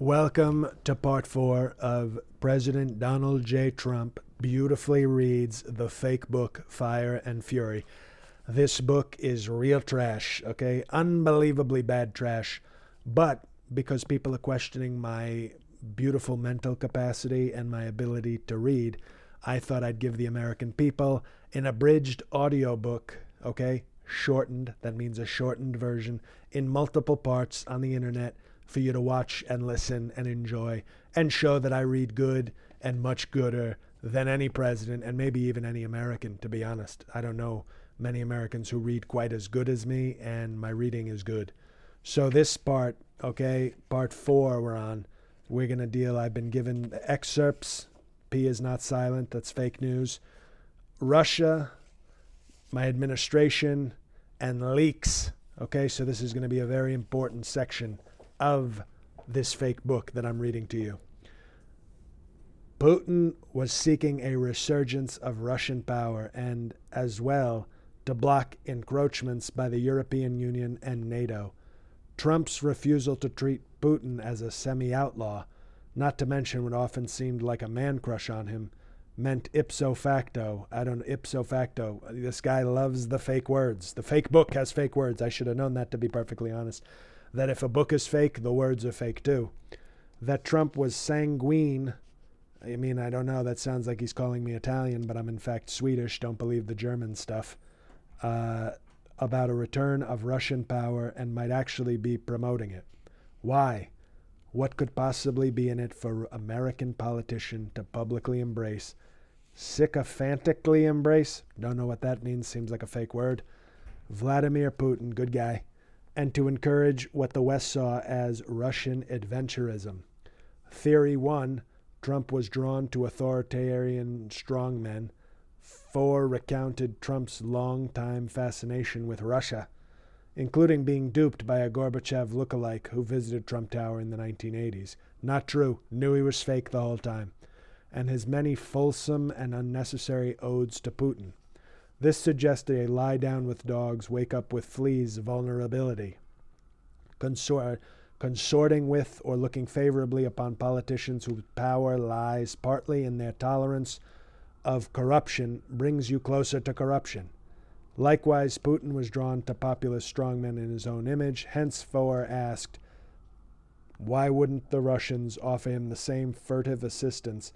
Welcome to part 4 of President Donald J. Trump beautifully reads the fake book Fire and Fury. This book is real trash, okay? Unbelievably bad trash. But because people are questioning my beautiful mental capacity and my ability to read, I thought I'd give the American people an abridged audiobook, okay? Shortened, that means a shortened version, in multiple parts on the internet for you to watch and listen and enjoy and show that I read good and much gooder than any president and maybe even any American, to be honest. I don't know many Americans who read quite as good as me, and my reading is good. So this part, okay, part 4 we're on, we're going to deal, I've been given excerpts. P is not silent, that's fake news. Russia, my administration, and leaks. Okay, so this is going to be a very important section of this fake book that I'm reading to you. Putin was seeking a resurgence of Russian power and, as well, to block encroachments by the European Union and NATO. Trump's refusal to treat Putin as a semi-outlaw, not to mention what often seemed like a man crush on him, meant ipso facto, this guy loves the fake words. The fake book has fake words. I should have known that, to be perfectly honest. That if a book is fake, the words are fake too. That Trump was sanguine. I mean, I don't know, that sounds like he's calling me Italian, but I'm in fact Swedish, don't believe the German stuff. About a return of Russian power and might actually be promoting it. Why? What could possibly be in it for American politician to publicly embrace? Sycophantically embrace? Don't know what that means, seems like a fake word. Vladimir Putin, good guy. And to encourage what the West saw as Russian adventurism. Theory 1, Trump was drawn to authoritarian strongmen. 4, recounted Trump's long-time fascination with Russia, including being duped by a Gorbachev lookalike who visited Trump Tower in the 1980s. Not true. Knew he was fake the whole time. And his many fulsome and unnecessary odes to Putin. This suggested a lie down with dogs, wake up with fleas vulnerability. Consorting with or looking favorably upon politicians whose power lies partly in their tolerance of corruption brings you closer to corruption. Likewise, Putin was drawn to populist strongmen in his own image, hence Foer asked, why wouldn't the Russians offer him the same furtive assistance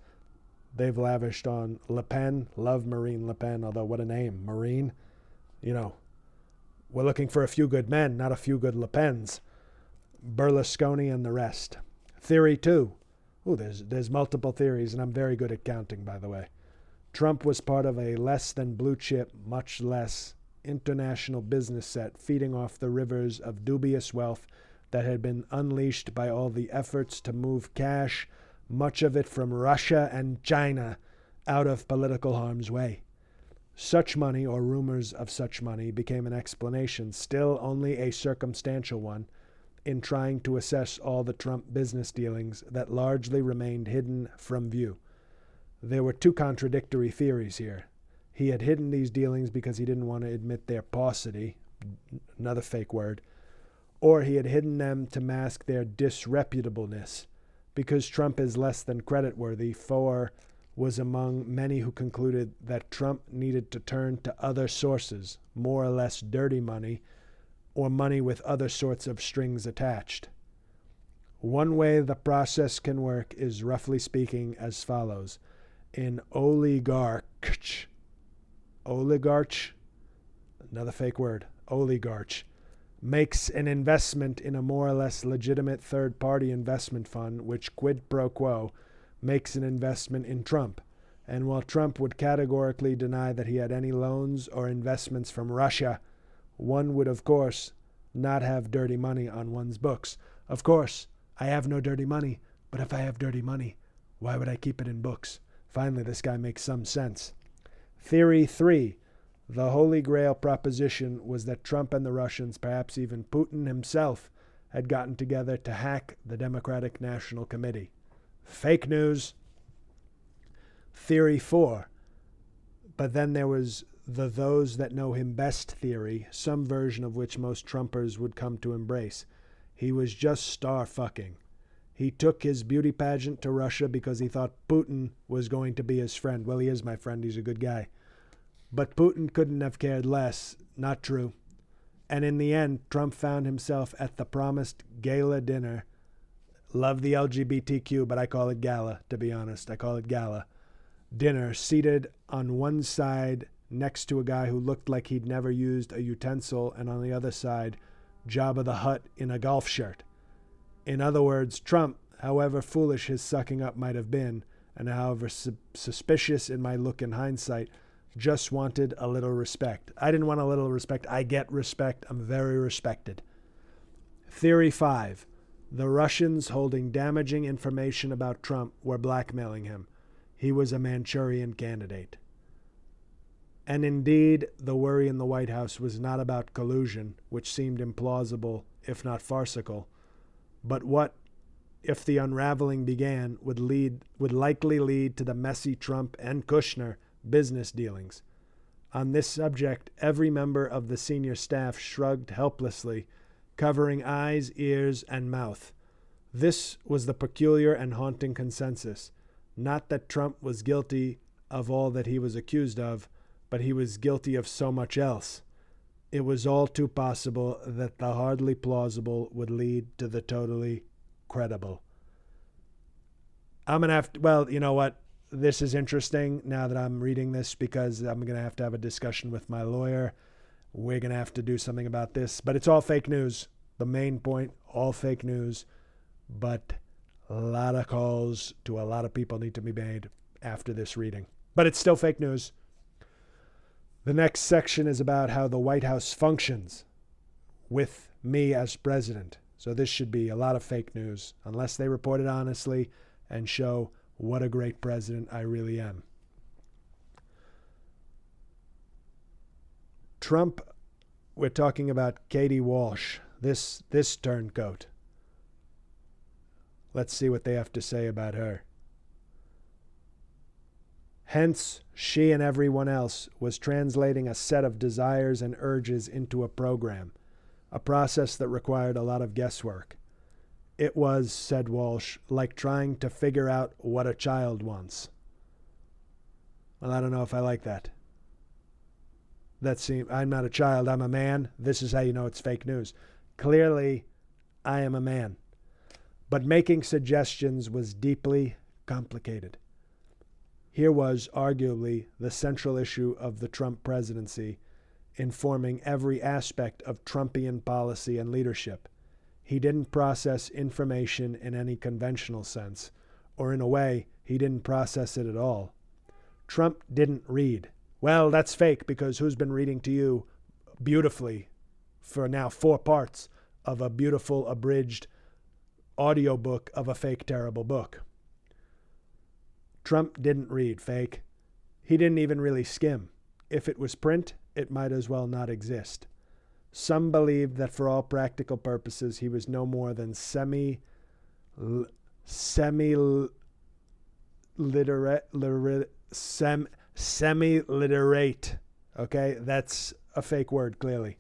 they've lavished on Le Pen? Love Marine Le Pen, although what a name, Marine. You know, we're looking for a few good men, not a few good Le Pens. Berlusconi and the rest. Theory 2. Ooh, there's multiple theories, and I'm very good at counting, by the way. Trump was part of a less than blue chip, much less international business set feeding off the rivers of dubious wealth that had been unleashed by all the efforts to move cash, much of it from Russia and China, out of political harm's way. Such money, or rumors of such money, became an explanation, still only a circumstantial one, in trying to assess all the Trump business dealings that largely remained hidden from view. There were 2 contradictory theories here. He had hidden these dealings because he didn't want to admit their paucity, another fake word, or he had hidden them to mask their disreputableness. Because Trump is less than creditworthy, Foer was among many who concluded that Trump needed to turn to other sources, more or less dirty money, or money with other sorts of strings attached. One way the process can work is, roughly speaking, as follows. An oligarch, another fake word, oligarch, makes an investment in a more or less legitimate third-party investment fund, which quid pro quo makes an investment in Trump. And while Trump would categorically deny that he had any loans or investments from Russia, one would, of course, not have dirty money on one's books. Of course, I have no dirty money, but if I have dirty money, why would I keep it in books? Finally, this guy makes some sense. Theory 3. The Holy Grail proposition was that Trump and the Russians, perhaps even Putin himself, had gotten together to hack the Democratic National Committee. Fake news. Theory 4. But then there was the those that know him best theory, some version of which most Trumpers would come to embrace. He was just star fucking. He took his beauty pageant to Russia because he thought Putin was going to be his friend. Well, he is my friend. He's a good guy. But Putin couldn't have cared less. Not true. And in the end, Trump found himself at the promised gala dinner. Love the LGBTQ, but I call it gala, to be honest. I call it gala. Dinner, seated on one side next to a guy who looked like he'd never used a utensil, and on the other side, Jabba the Hutt in a golf shirt. In other words, Trump, however foolish his sucking up might have been, and however suspicious it might look in hindsight, just wanted a little respect. I didn't want a little respect. I get respect. I'm very respected. Theory 5. The Russians holding damaging information about Trump were blackmailing him. He was a Manchurian candidate. And indeed, the worry in the White House was not about collusion, which seemed implausible, if not farcical, but what, if the unraveling began, would likely lead to the messy Trump and Kushner business dealings. On this subject, every member of the senior staff shrugged helplessly, covering eyes, ears, and mouth. This was the peculiar and haunting consensus. Not that Trump was guilty of all that he was accused of, but he was guilty of so much else. It was all too possible that the hardly plausible would lead to the totally credible. I'm going to have to, well, you know what? This is interesting now that I'm reading this because I'm going to have a discussion with my lawyer. We're going to have to do something about this, but it's all fake news. The main point, all fake news, but a lot of calls to a lot of people need to be made after this reading. But it's still fake news. The next section is about how the White House functions with me as president. So this should be a lot of fake news, unless they report it honestly and show what a great president I really am. Trump, we're talking about Katie Walsh, this turncoat. Let's see what they have to say about her. Hence, she and everyone else was translating a set of desires and urges into a program, a process that required a lot of guesswork. It was, said Walsh, like trying to figure out what a child wants. Well, I don't know if I like that. I'm not a child, I'm a man. This is how you know it's fake news. Clearly, I am a man. But making suggestions was deeply complicated. Here was, arguably, the central issue of the Trump presidency, informing every aspect of Trumpian policy and leadership. He didn't process information in any conventional sense, or in a way, he didn't process it at all. Trump didn't read. Well, that's fake, because who's been reading to you beautifully for now 4 parts of a beautiful, abridged audiobook of a fake, terrible book? Trump didn't read, fake. He didn't even really skim. If it was print, it might as well not exist. Some believed that for all practical purposes, he was no more than semi-literate, okay? That's a fake word, clearly.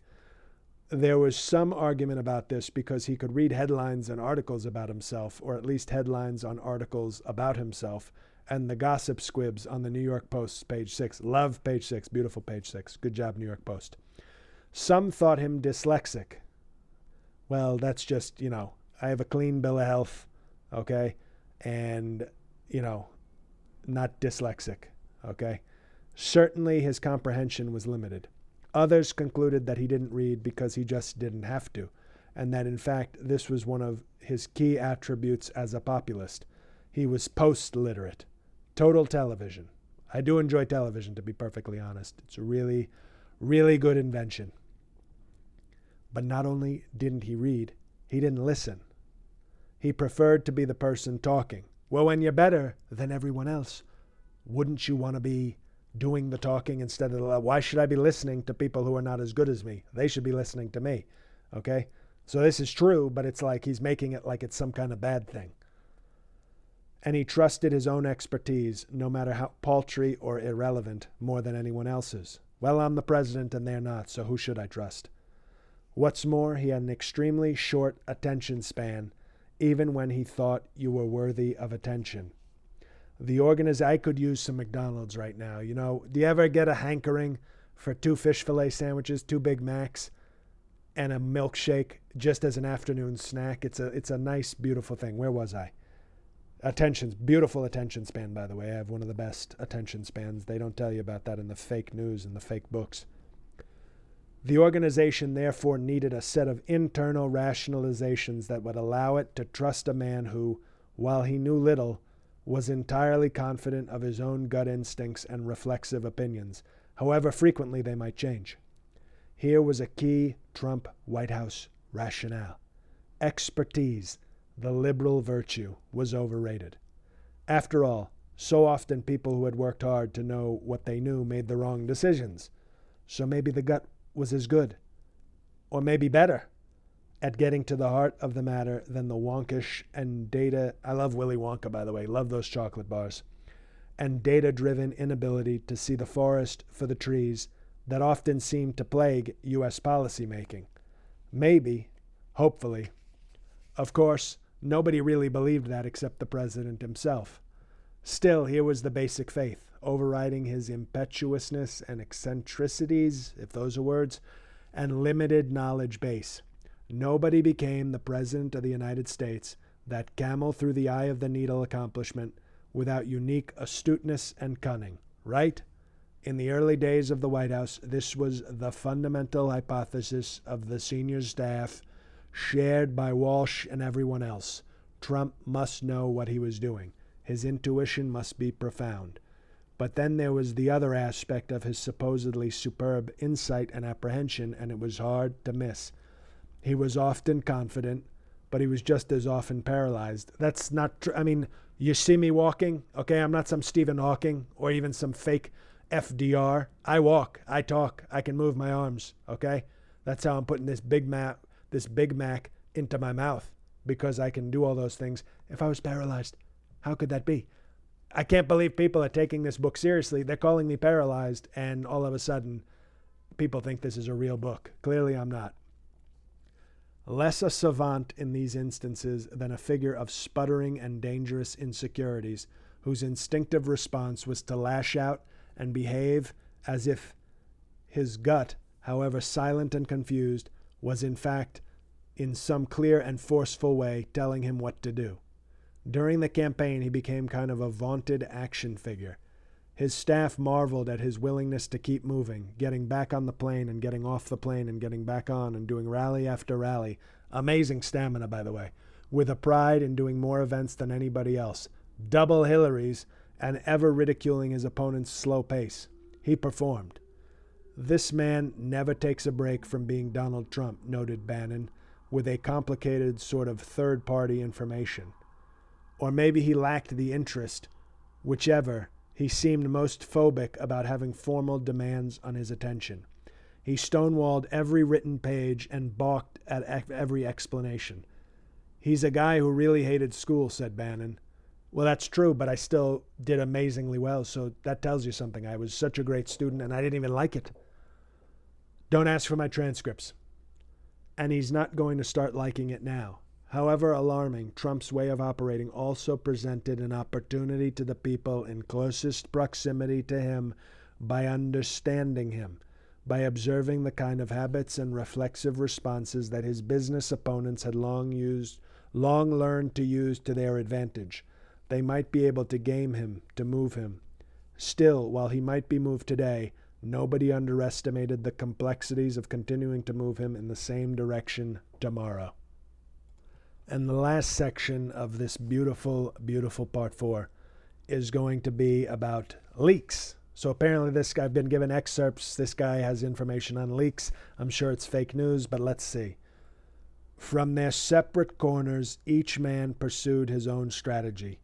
There was some argument about this because he could read headlines and articles about himself, or at least headlines on articles about himself, and the gossip squibs on the New York Post, page 6. Love page 6. Beautiful page 6. Good job, New York Post. Some thought him dyslexic. Well, that's just, I have a clean bill of health, okay? And, not dyslexic, okay? Certainly his comprehension was limited. Others concluded that he didn't read because he just didn't have to, and that, in fact, this was one of his key attributes as a populist. He was post-literate. Total television. I do enjoy television, to be perfectly honest. It's a really, really good invention. But not only didn't he read, he didn't listen. He preferred to be the person talking. Well, when you're better than everyone else, wouldn't you want to be doing the talking instead of why should I be listening to people who are not as good as me? They should be listening to me, okay? So this is true, but it's like he's making it like it's some kind of bad thing. And he trusted his own expertise, no matter how paltry or irrelevant, more than anyone else's. Well, I'm the president and they're not, so who should I trust? What's more, he had an extremely short attention span even when he thought you were worthy of attention. I could use some McDonald's right now. You know, do you ever get a hankering for 2 fish fillet sandwiches, 2 Big Macs, and a milkshake just as an afternoon snack? It's a nice, beautiful thing. Where was I? Beautiful attention span, by the way. I have one of the best attention spans. They don't tell you about that in the fake news and the fake books. The organization therefore needed a set of internal rationalizations that would allow it to trust a man who, while he knew little, was entirely confident of his own gut instincts and reflexive opinions, however frequently they might change. Here was a key Trump White House rationale. Expertise, the liberal virtue, was overrated. After all, so often people who had worked hard to know what they knew made the wrong decisions. So maybe the gut was as good, or maybe better, at getting to the heart of the matter than the wonkish and data. I love Willy Wonka, by the way. Love those chocolate bars. And data-driven inability to see the forest for the trees that often seem to plague U.S. policymaking. Maybe, hopefully. Of course, nobody really believed that except the president himself. Still, here was the basic faith, overriding his impetuousness and eccentricities, if those are words, and limited knowledge base. Nobody became the President of the United States, that camel through the eye of the needle accomplishment, without unique astuteness and cunning, right? In the early days of the White House, this was the fundamental hypothesis of the senior staff, shared by Walsh and everyone else. Trump must know what he was doing. His intuition must be profound. But then there was the other aspect of his supposedly superb insight and apprehension, and it was hard to miss. He was often confident, but he was just as often paralyzed. That's not true. I mean, you see me walking, okay? I'm not some Stephen Hawking or even some fake FDR. I walk, I talk, I can move my arms, okay? That's how I'm putting this Big Mac into my mouth, because I can do all those things. If I was paralyzed, how could that be? I can't believe people are taking this book seriously. They're calling me paralyzed, and all of a sudden, people think this is a real book. Clearly, I'm not. Less a savant in these instances than a figure of sputtering and dangerous insecurities, whose instinctive response was to lash out and behave as if his gut, however silent and confused, was in fact, in some clear and forceful way, telling him what to do. During the campaign, he became kind of a vaunted action figure. His staff marveled at his willingness to keep moving, getting back on the plane and getting off the plane and getting back on and doing rally after rally. Amazing stamina, by the way, with a pride in doing more events than anybody else. Double Hillaries and ever ridiculing his opponent's slow pace. He performed. This man never takes a break from being Donald Trump, noted Bannon, with a complicated sort of third-party information. Or maybe he lacked the interest. Whichever, he seemed most phobic about having formal demands on his attention. He stonewalled every written page and balked at every explanation. He's a guy who really hated school, said Bannon. Well, that's true, but I still did amazingly well, so that tells you something. I was such a great student, and I didn't even like it. Don't ask for my transcripts. And he's not going to start liking it now. However alarming, Trump's way of operating also presented an opportunity to the people in closest proximity to him by understanding him, by observing the kind of habits and reflexive responses that his business opponents had long learned to use to their advantage. They might be able to game him, to move him. Still, while he might be moved today, nobody underestimated the complexities of continuing to move him in the same direction tomorrow. And the last section of this beautiful, beautiful part 4 is going to be about leaks. So apparently this guy, I've been given excerpts. This guy has information on leaks. I'm sure it's fake news, but let's see. From their separate corners, each man pursued his own strategy.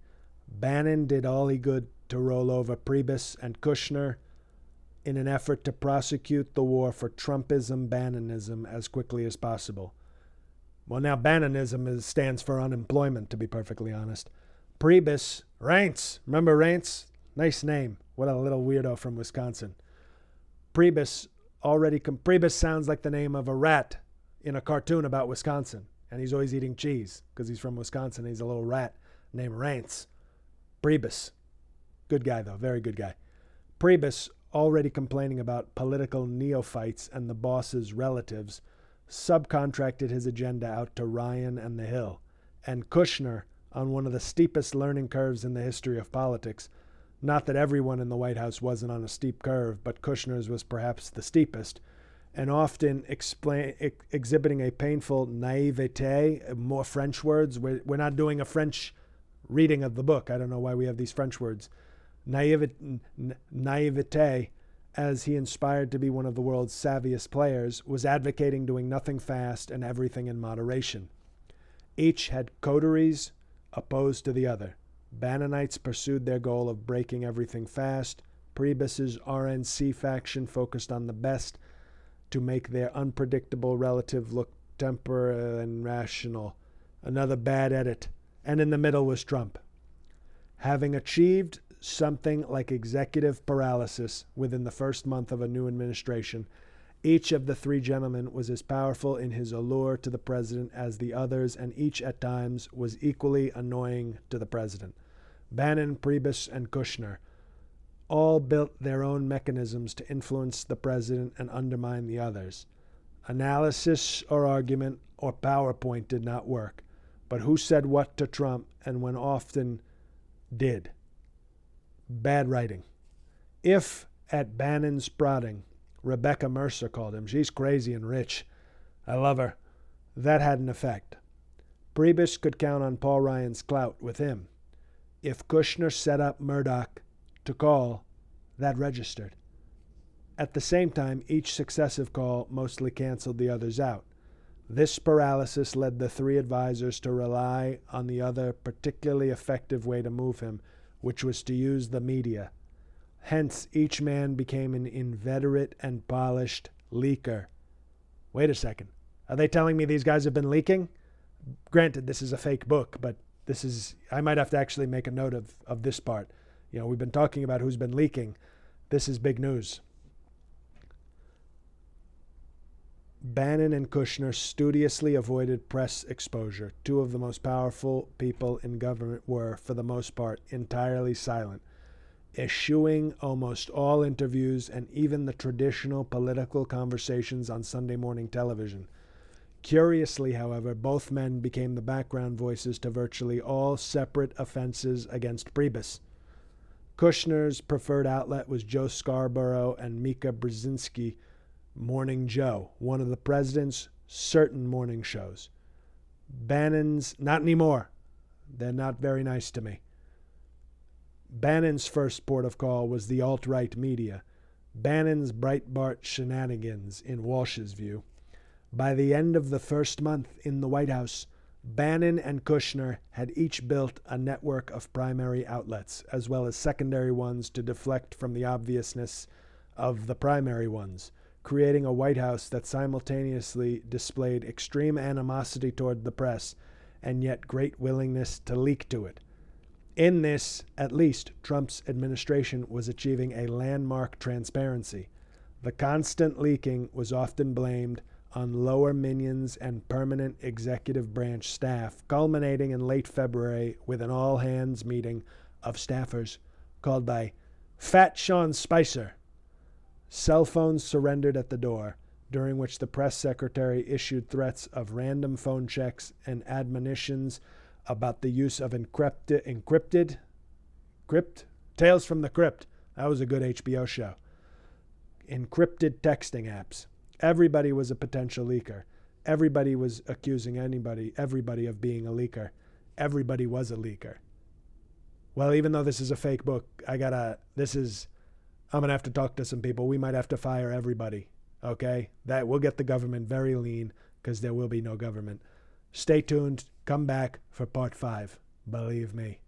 Bannon did all he could to roll over Priebus and Kushner in an effort to prosecute the war for Trumpism-Bannonism as quickly as possible. Well, now Bannonism stands for unemployment, to be perfectly honest. Priebus, Reince, remember Reince? Nice name. What a little weirdo from Wisconsin. Priebus sounds like the name of a rat in a cartoon about Wisconsin. and he's always eating cheese because he's from Wisconsin. He's a little rat named Rance. Priebus. Good guy, though. Very good guy. Priebus, already complaining about political neophytes and the boss's relatives, subcontracted his agenda out to Ryan and the Hill. And Kushner, on one of the steepest learning curves in the history of politics, not that everyone in the White House wasn't on a steep curve, but Kushner's was perhaps the steepest, and often exhibiting a painful naivete, more French words. We're not doing a French reading of the book. I don't know why we have these French words. Naivete, as he inspired to be one of the world's savviest players, was advocating doing nothing fast and everything in moderation. Each had coteries opposed to the other. Bannonites pursued their goal of breaking everything fast. Priebus's RNC faction focused on the best to make their unpredictable relative look temperate and rational. Another bad edit. And in the middle was Trump. Having achieved something like executive paralysis within the first month of a new administration, each of the three gentlemen was as powerful in his allure to the president as the others, and each at times was equally annoying to the president. Bannon, Priebus, and Kushner all built their own mechanisms to influence the president and undermine the others. Analysis or argument or PowerPoint did not work, but who said what to Trump and when often did? Bad writing. If, at Bannon's prodding, Rebecca Mercer called him, "She's crazy and rich. I love her," that had an effect. Priebus could count on Paul Ryan's clout with him. If Kushner set up Murdoch to call, that registered. At the same time, each successive call mostly canceled the others out. This paralysis led the three advisors to rely on the other particularly effective way to move him, which was to use the media. Hence, each man became an inveterate and polished leaker. Wait a second. Are they telling me these guys have been leaking? Granted, this is a fake book, but I might have to actually make a note of this part. We've been talking about who's been leaking. This is big news. Bannon and Kushner studiously avoided press exposure. Two of the most powerful people in government were, for the most part, entirely silent, eschewing almost all interviews and even the traditional political conversations on Sunday morning television. Curiously, however, both men became the background voices to virtually all separate offenses against Priebus. Kushner's preferred outlet was Joe Scarborough and Mika Brzezinski, Morning Joe, one of the president's certain morning shows. Bannon's, not anymore. They're not very nice to me. Bannon's first port of call was the alt-right media. Bannon's Breitbart shenanigans, in Walsh's view. By the end of the first month in the White House, Bannon and Kushner had each built a network of primary outlets, as well as secondary ones to deflect from the obviousness of the primary ones, creating a White House that simultaneously displayed extreme animosity toward the press and yet great willingness to leak to it. In this, at least, Trump's administration was achieving a landmark transparency. The constant leaking was often blamed on lower minions and permanent executive branch staff, culminating in late February with an all-hands meeting of staffers called by Fat Sean Spicer. Cell phones surrendered at the door, during which the press secretary issued threats of random phone checks and admonitions about the use of Tales from the Crypt. That was a good HBO show. Encrypted texting apps. Everybody was a potential leaker. Everybody was accusing everybody of being a leaker. Everybody was a leaker. Well, even though this is a fake book, I'm going to have to talk to some people. We might have to fire everybody, okay? That will get the government very lean because there will be no government. Stay tuned. Come back for part 5. Believe me.